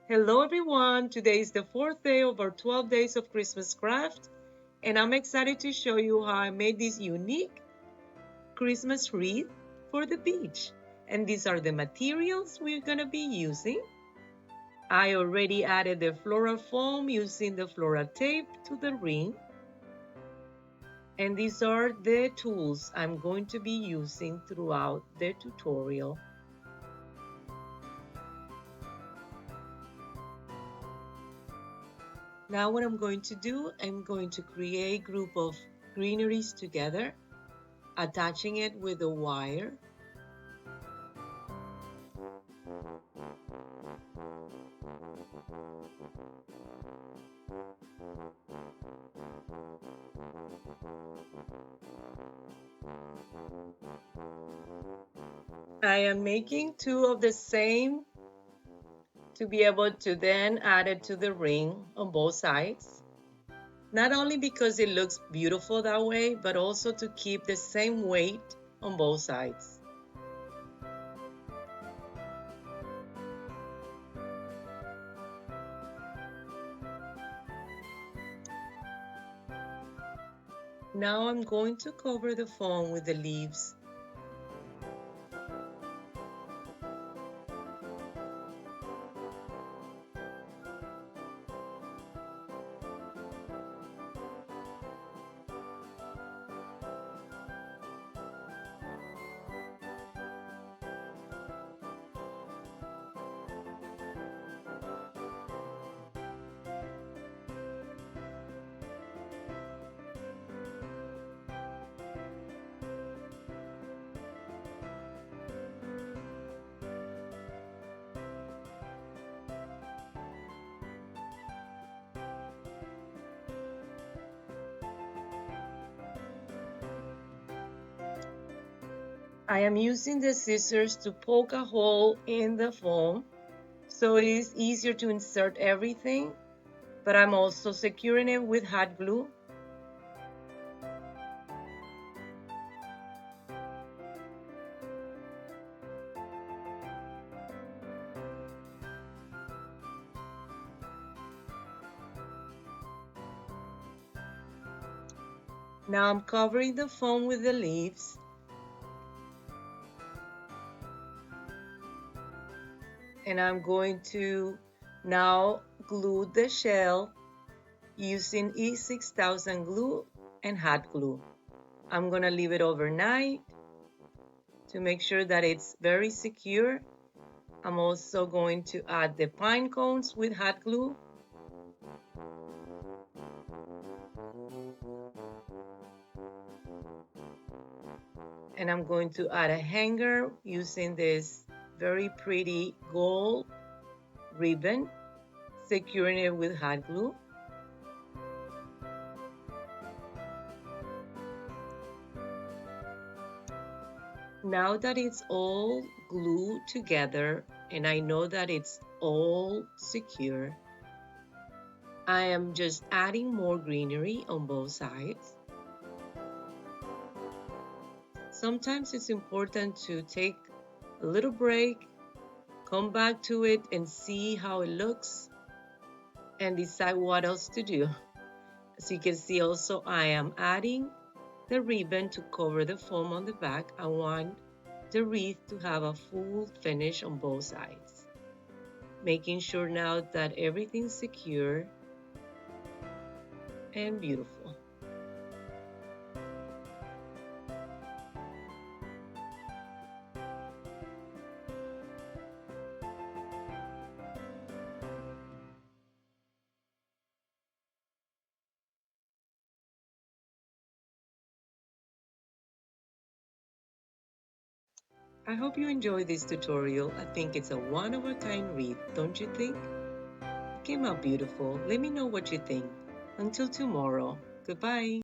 Hello everyone, today is the fourth day of our 12 days of Christmas craft and I'm excited to show you how I made this unique Christmas wreath for the beach. And these are the materials we're going to be using. I already added the floral foam using the floral tape to the ring. And these are the tools I'm going to be using throughout the tutorial. Now what I'm going to do, I'm going to create a group of greeneries together, attaching it with a wire. I am making two of the same to be able to then add it to the ring on both sides. Not only because it looks beautiful that way, but also to keep the same weight on both sides. Now I'm going to cover the foam with the leaves. I am using the scissors to poke a hole in the foam so it is easier to insert everything, but I'm also securing it with hot glue. Now I'm covering the foam with the leaves. And I'm going to now glue the shell using E6000 glue and hot glue. I'm going to leave it overnight to make sure that it's very secure. I'm also going to add the pine cones with hot glue. And I'm going to add a hanger using this very pretty gold ribbon, securing it with hot glue. Now that it's all glued together and I know that it's all secure, I am just adding more greenery on both sides. Sometimes it's important to take a little break, come back to it and see how it looks and decide what else to do. As you can see also, I am adding the ribbon to cover the foam on the back. I want the wreath to have a full finish on both sides. Making sure now that everything's secure and beautiful. I hope you enjoyed this tutorial. I think it's a one-of-a-kind wreath, don't you think? It came out beautiful. Let me know what you think. Until tomorrow, goodbye.